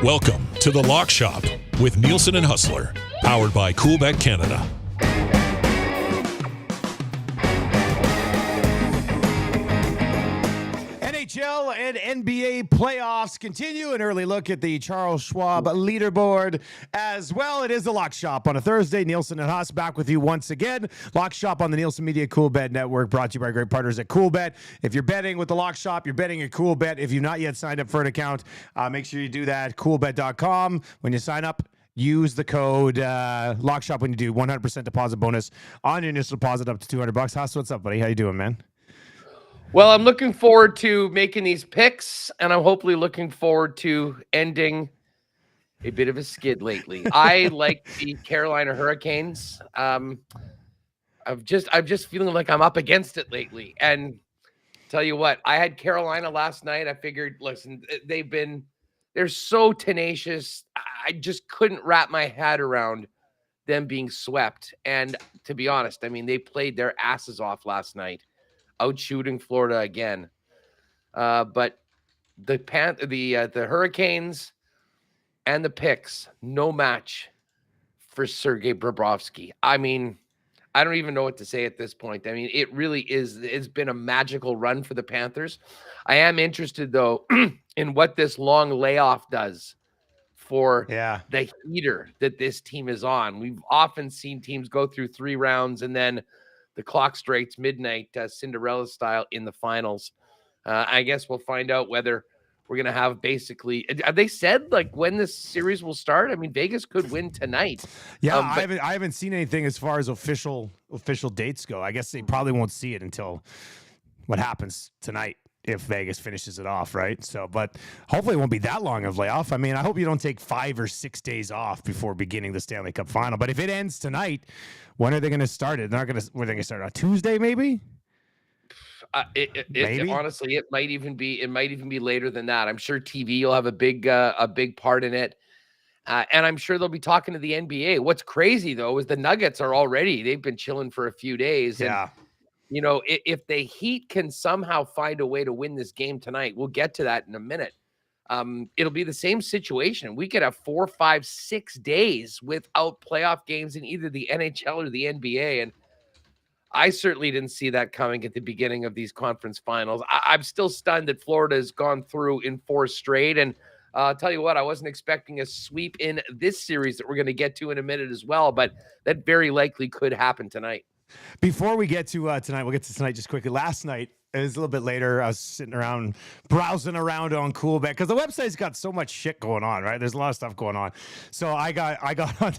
Welcome to The Lock Shop with Nielsen and Hustler, powered by Coolbet Canada. NHL and NBA playoffs continue. An early look at the Charles Schwab leaderboard as well. It is the Lock Shop on a Thursday. Nielsen and Hustler back with you once again. Lock Shop on the Nielsen Media Coolbet Network, brought to you by great partners at Coolbet. If you're betting with the Lock Shop, you're betting at Coolbet. If you've not yet signed up for an account, make sure you do that. Coolbet.com. When you sign up, use the code LOCKSHOP when you do. 100% deposit bonus on your initial deposit up to $200. Haas, what's up, buddy? How you doing, man? Well, I'm looking forward to making these picks, and I'm hopefully looking forward to ending a bit of a skid lately. I like the Carolina Hurricanes. I'm just feeling like I'm up against it lately. And tell you what, I had Carolina last night. I figured, listen, they're so tenacious. I just couldn't wrap my head around them being swept. And to be honest, I mean, they played their asses off last night, out shooting Florida again. But the Hurricanes and the picks, no match for Sergei Bobrovsky. I mean, I don't even know what to say at this point. I mean, it really is. It's been a magical run for the Panthers. I am interested, though, in what this long layoff does for the heater that this team is on. We've often seen teams go through 3 rounds and then the clock strikes midnight, Cinderella style, in the finals. I guess we'll find out whether we're going to have basically. Have they said like when this series will start? I mean, Vegas could win tonight. Yeah, I haven't seen anything as far as official dates go. I guess they probably won't see it until what happens tonight if Vegas finishes it off, right? So, but hopefully it won't be that long of layoff. I mean, I hope you don't take 5 or 6 days off before beginning the Stanley Cup final. But if it ends tonight, when are they going to start it? Were they going to start on Tuesday, maybe? Honestly, it might even be later than that. I'm sure TV will have a big part in it. And I'm sure they'll be talking to the NBA. What's crazy though, is the Nuggets they've been chilling for a few days. Yeah. And, you know, if the Heat can somehow find a way to win this game tonight, we'll get to that in a minute. It'll be the same situation. We could have 4, 5, 6 days without playoff games in either the NHL or the NBA. And I certainly didn't see that coming at the beginning of these conference finals. I'm still stunned that Florida has gone through in 4 straight. And I'll tell you what, I wasn't expecting a sweep in this series that we're going to get to in a minute as well. But that very likely could happen tonight. Before we get to tonight, we'll get to tonight just quickly. Last night, it was a little bit later. I was sitting around, browsing around on Coolbet because the website's got so much shit going on, right? There's a lot of stuff going on. So I got on.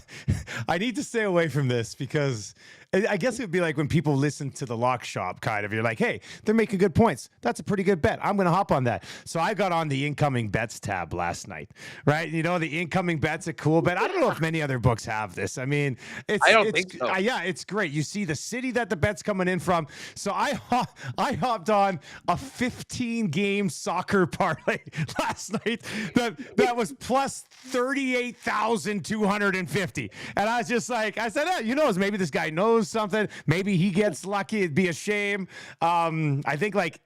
I need to stay away from this because I guess it would be like when people listen to the Lock Shop, kind of. You're like, hey, they're making good points. That's a pretty good bet. I'm going to hop on that. So I got on the incoming bets tab last night, right? You know, the incoming bets at Coolbet. I don't know if many other books have this. I mean, I don't think so. Yeah, it's great. You see the city that the bet's coming in from. So I hopped on a 15-game soccer parlay last night that was plus 38,250. And I was just like, I said, who knows? Maybe this guy knows something. Maybe he gets lucky. It'd be a shame. I think like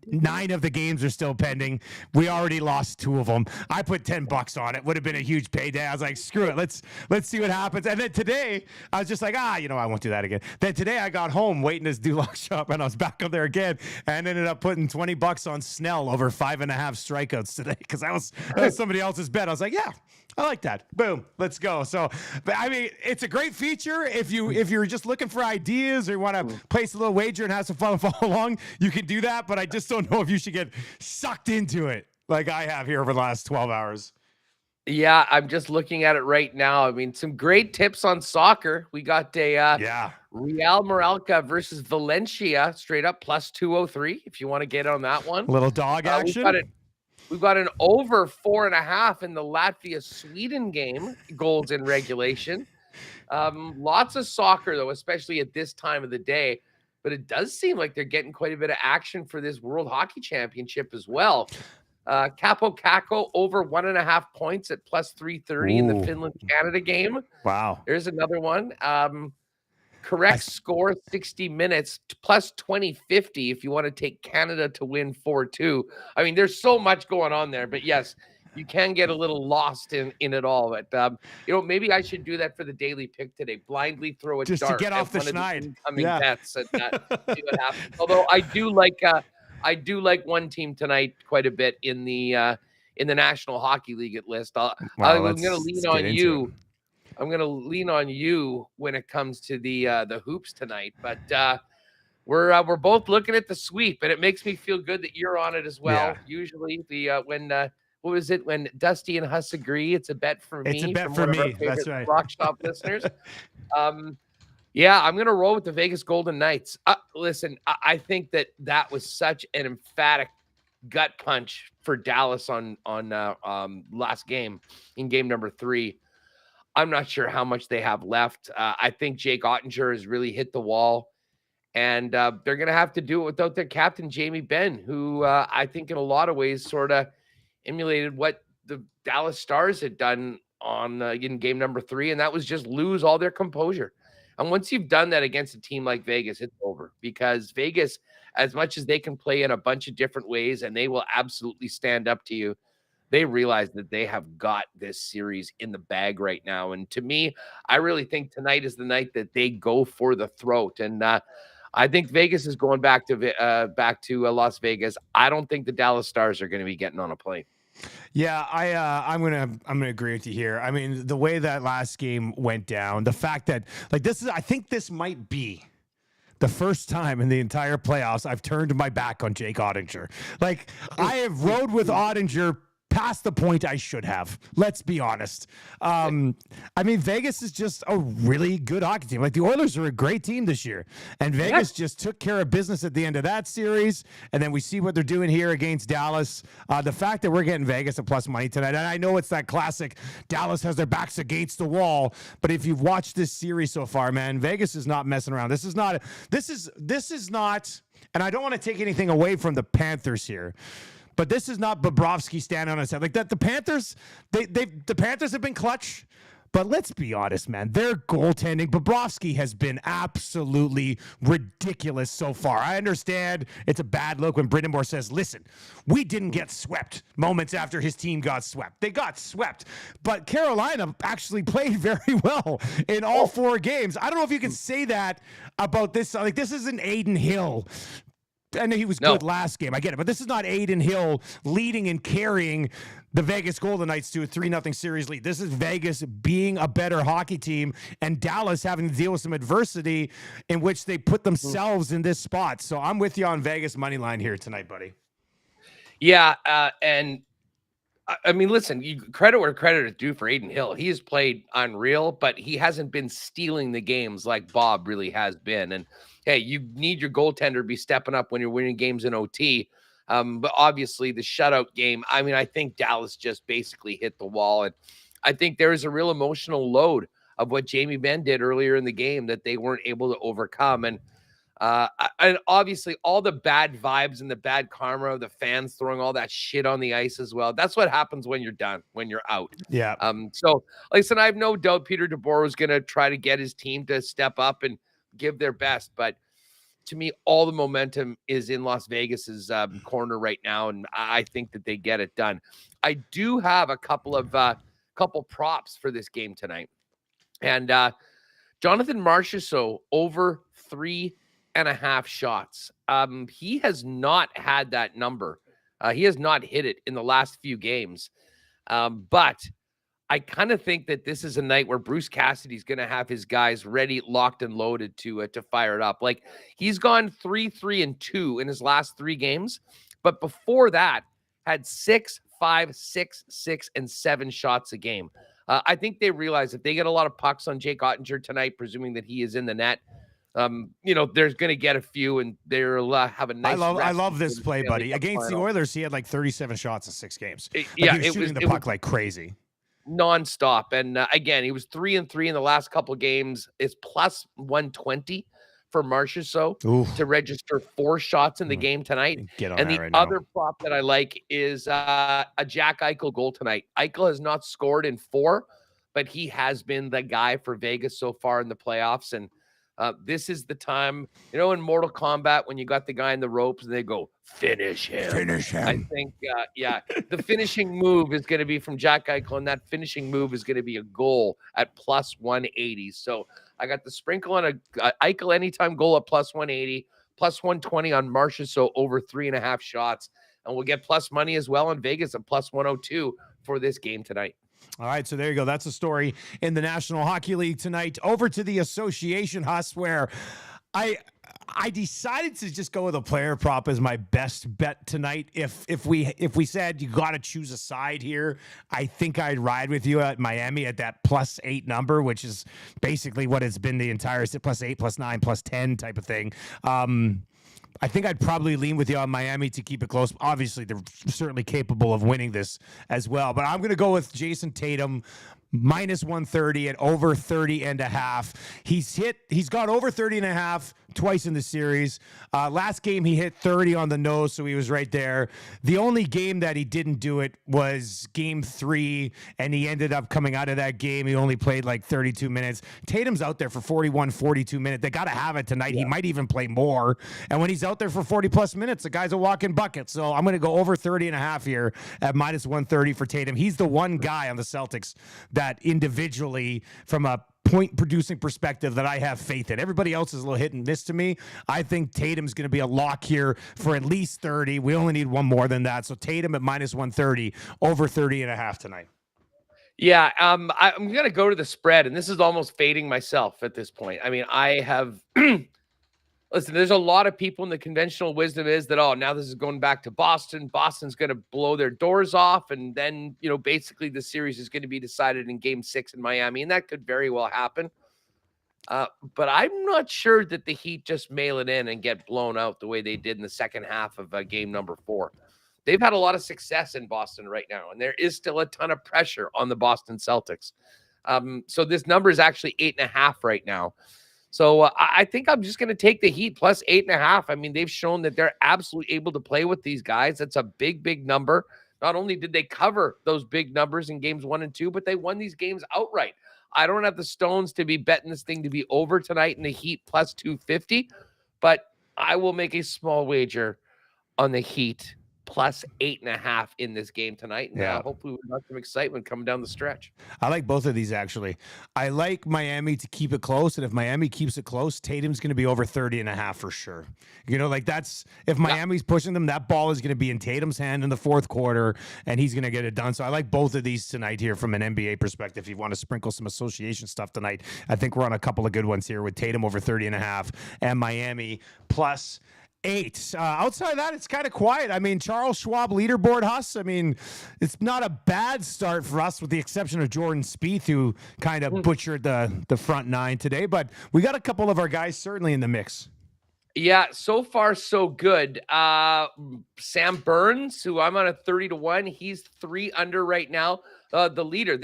9 of the games are still pending. We already lost 2 of them. I put $10 on it. Would have been a huge payday. I was like, screw it. Let's see what happens. And then today, I was just like, I won't do that again. Then today, I got home waiting to do Lock Shop, and I was back up there again, and ended up putting $20 on Snell over 5.5 strikeouts today because that was somebody else's bet. I was like, yeah, I like that. Boom, let's go. So, but I mean, it's a great feature if you're just looking for ideas or you want to place a little wager and have some fun and follow along. You can do that, but I just don't know if you should get sucked into it like I have here over the last 12 hours. Yeah, I'm just looking at it right now. I mean, some great tips on soccer. We got a Real Mallorca versus Valencia straight up plus 203 if you want to get on that one. A little dog action. We've got an over 4.5 in the Latvia-Sweden game, goals in regulation. Lots of soccer, though, especially at this time of the day. But it does seem like they're getting quite a bit of action for this World Hockey Championship as well. Capo Caco over 1.5 points at plus 330 in the Finland-Canada game. Wow. There's another one. Correct score 60 minutes plus 2050 if you want to take Canada to win 4-2. I mean, there's so much going on there. But yes, you can get a little lost in it all. But maybe I should do that for the daily pick today. Blindly throw a Just to dart get off at the one of the schneid. incoming Yeah. bets and see what happens. Although I do like one team tonight quite a bit in the National Hockey League at list. I'm going to lean on you. I'm going to lean on you when it comes to the hoops tonight. But we're both looking at the sweep, and it makes me feel good that you're on it as well. Yeah. Usually, when what was it when Dusty and Huss agree? It's a bet for me. It's a bet from for one of our me. favorite That's right. Rock Shop listeners. Yeah, I'm going to roll with the Vegas Golden Knights. Listen, I think that was such an emphatic gut punch for Dallas on last game in game number 3. I'm not sure how much they have left. I think Jake Ottinger has really hit the wall, and they're going to have to do it without their captain, Jamie Benn, who I think in a lot of ways sort of emulated what the Dallas Stars had done in game number 3, and that was just lose all their composure. And once you've done that against a team like Vegas, it's over, because Vegas, as much as they can play in a bunch of different ways and they will absolutely stand up to you, they realize that they have got this series in the bag right now. And to me, I really think tonight is the night that they go for the throat. And I think Vegas is going back to Las Vegas. I don't think the Dallas Stars are going to be getting on a plane. Yeah, I'm gonna agree with you here. I mean, the way that last game went down, the fact that I think this might be the first time in the entire playoffs I've turned my back on Jake Ottinger. Like, I have rode with Ottinger past the point I should have. Let's be honest. I mean, Vegas is just a really good hockey team. Like, the Oilers are a great team this year, and Vegas just took care of business at the end of that series. And then we see what they're doing here against Dallas. The fact that we're getting Vegas at plus money tonight, and I know it's that classic Dallas has their backs against the wall, but if you've watched this series so far, man, Vegas is not messing around. This is not, and I don't want to take anything away from the Panthers here, but this is not Bobrovsky standing on his head like that. The Panthers, the Panthers have been clutch, but let's be honest, man. Their goaltending, Bobrovsky has been absolutely ridiculous so far. I understand it's a bad look when Brind'Amour says, "Listen, we didn't get swept." Moments after his team got swept, they got swept. But Carolina actually played very well in all 4 games. I don't know if you can say that about this. Like, this isn't Aiden Hill. I know he was good last game. I get it. But this is not Aiden Hill leading and carrying the Vegas Golden Knights to a 3-0 series lead. This is Vegas being a better hockey team and Dallas having to deal with some adversity in which they put themselves in this spot. So I'm with you on Vegas money line here tonight, buddy. Yeah, and I mean, listen, credit where credit is due for Aiden Hill. He has played unreal, but he hasn't been stealing the games like Bob really has been. And hey, you need your goaltender to be stepping up when you're winning games in OT. But obviously the shutout game, I mean, I think Dallas just basically hit the wall. And I think there is a real emotional load of what Jamie Benn did earlier in the game that they weren't able to overcome. And obviously all the bad vibes and the bad karma of the fans throwing all that shit on the ice as well. That's what happens when you're done, when you're out. Yeah. So like I said, I have no doubt Peter DeBoer is going to try to get his team to step up and give their best. But to me, all the momentum is in Las Vegas's corner right now. And I think that they get it done. I do have a couple props for this game tonight. And Jonathan Marchessault over 3.5 shots. He has not had that number. He has not hit it in the last few games. But I kind of think that this is a night where Bruce Cassidy's going to have his guys ready, locked, and loaded to fire it up. Like, he's gone 3-3-2 in his last 3 games, but before that had 6, 5, 6, 6, and 7 shots a game. I think they realize if they get a lot of pucks on Jake Ottinger tonight, presuming that he is in the net, there's going to get a few, and they'll have a nice. I love this play, buddy. Against the Oilers, he had like 37 shots in 6 games. He was shooting the puck like crazy, nonstop. And again, he was 3-3 in the last couple of games. It's plus 120 for Marchessault to register 4 shots in the game tonight. And the other prop that I like is a Jack Eichel goal tonight. Eichel has not scored in 4, but he has been the guy for Vegas so far in the playoffs. And This is the time, in Mortal Kombat when you got the guy in the ropes and they go, finish him. Finish him. I think, the finishing move is going to be from Jack Eichel, and that finishing move is going to be a goal at plus 180. So I got the sprinkle on a Eichel anytime goal at plus 180, plus 120 on Marcia, so over 3.5 shots. And we'll get plus money as well in Vegas at plus 102 for this game tonight. All right, so there you go. That's a story in the National Hockey League tonight. Over to the association, Huss, where I decided to just go with a player prop as my best bet tonight. If we said you got to choose a side here, I think I'd ride with you at Miami at that +8 number, which is basically what it's been the entire +8, +9, +10 type of thing. I think I'd probably lean with you on Miami to keep it close. Obviously, they're certainly capable of winning this as well. But I'm going to go with Jason Tatum -130 at over 30.5. He's got over 30.5 twice in the series. Last game he hit 30 on the nose, so he was right there. The only game that he didn't do it was game 3, and he ended up coming out of that game. He only played like 32 minutes. Tatum's out there for 41, 42 minutes. They got to have it tonight. Yeah. He might even play more. And when he's out there for 40 plus minutes, the guy's a walking bucket. So I'm going to go over 30.5 here at -130 for Tatum. He's the one guy on the Celtics that individually, from a point producing perspective, that I have faith in. Everybody else is a little hit and miss to me. I think Tatum's going to be a lock here for at least 30. We only need one more than that. So Tatum at -130, over 30.5 tonight. Yeah, I'm going to go to the spread, and this is almost fading myself at this point. I mean, I have listen, there's a lot of people in the conventional wisdom is that, now this is going back to Boston. Boston's going to blow their doors off. And then, basically the series is going to be decided in game 6 in Miami. And that could very well happen. But I'm not sure that the Heat just mail it in and get blown out the way they did in the second half of game number 4. They've had a lot of success in Boston right now. And there is still a ton of pressure on the Boston Celtics. So this number is actually 8.5 right now. So I think I'm just going to take the Heat plus 8.5. I mean, they've shown that they're absolutely able to play with these guys. That's a big, big number. Not only did they cover those big numbers in games 1 and 2, but they won these games outright. I don't have the stones to be betting this thing to be over tonight in the Heat plus 250, but I will make a small wager on the Heat plus 8.5 in this game tonight. And hopefully we've got some excitement coming down the stretch. I like both of these, actually. I like Miami to keep it close. And if Miami keeps it close, Tatum's going to be over 30.5 for sure. That's if Miami's pushing them, that ball is going to be in Tatum's hand in the fourth quarter, and he's going to get it done. So I like both of these tonight here from an NBA perspective. If you want to sprinkle some association stuff tonight, I think we're on a couple of good ones here with Tatum over 30.5 and Miami plus 8. Outside of that, it's kind of quiet. I mean, Charles Schwab leaderboard, Huss. I mean, it's not a bad start for us, with the exception of Jordan Spieth, who kind of butchered the front 9 today. But we got a couple of our guys certainly in the mix. Yeah, so far so good. Sam Burns, who I'm on a 30-1, he's 3 under right now. The leader.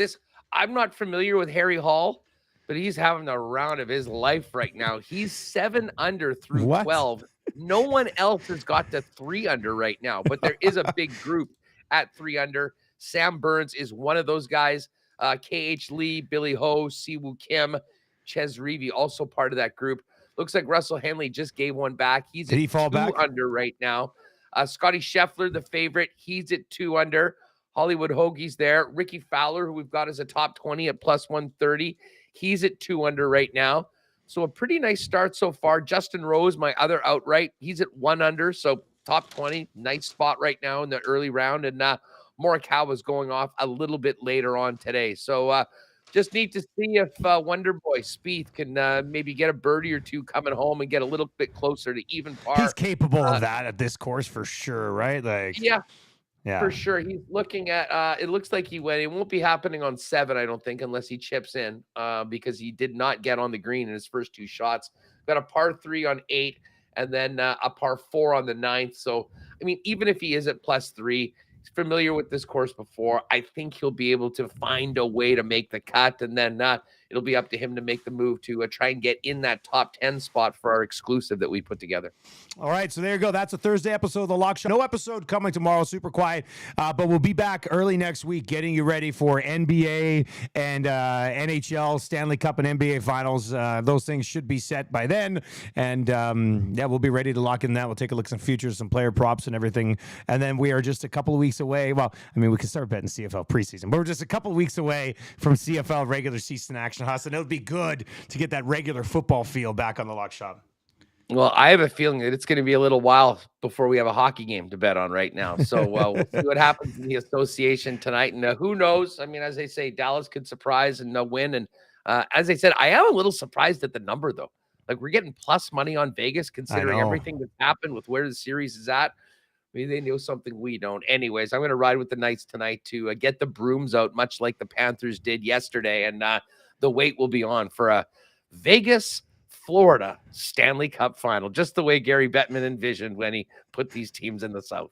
I'm not familiar with Harry Hall, but he's having the round of his life right now. He's 7 under through 12. No one else has got to 3 under right now, but there is a big group at 3 under. Sam Burns is one of those guys. KH Lee, Billy Ho, Siwoo Kim, Ches Reavie, also part of that group. Looks like Russell Henley just gave one back. He's at 2 under right now. Scotty Scheffler, the favorite, he's at 2 under. Hollywood Hoagie's there. Ricky Fowler, who we've got as a top 20 at plus 130. He's at 2 under right now. So a pretty nice start so far. Justin Rose, my other outright, he's at 1 under. So top 20, nice spot right now in the early round. And Morikawa's going off a little bit later on today. So just need to see if Wonder Boy Spieth can maybe get a birdie or two coming home and get a little bit closer to even par. He's capable of that at this course for sure, right? Yeah, for sure. He's looking at it looks like it won't be happening on 7, I don't think, unless he chips in, because he did not get on the green in his first 2 shots. Got a par 3 on 8 and then a par 4 on the 9th. So, I mean, even if he is at plus 3, he's familiar with this course before. I think he'll be able to find a way to make the cut and then it'll be up to him to make the move to try and get in that top 10 spot for our exclusive that we put together. All right, so there you go. That's a Thursday episode of The Lock Shop. No episode coming tomorrow, super quiet, but we'll be back early next week getting you ready for NBA and NHL, Stanley Cup and NBA Finals. Those things should be set by then, and yeah, we'll be ready to lock in that. We'll take a look at some futures, some player props and everything, and then we are just a couple of weeks away. Well, I mean, we can start betting CFL preseason, but we're just a couple of weeks away from CFL regular season action, Huss, and it'll be good to get that regular football feel back on The Lock Shop. Well, I have a feeling that it's going to be a little while before we have a hockey game to bet on right now. So we'll see what happens in the association tonight. And who knows? I mean, as they say, Dallas could surprise and win. And as I said, I am a little surprised at the number, though. Like, we're getting plus money on Vegas, considering everything that's happened with where the series is at. Maybe they know something we don't. Anyways, I'm going to ride with the Knights tonight to get the brooms out, much like the Panthers did yesterday. And the wait will be on for a Vegas Florida Stanley Cup final, just the way Gary Bettman envisioned when he put these teams in the South.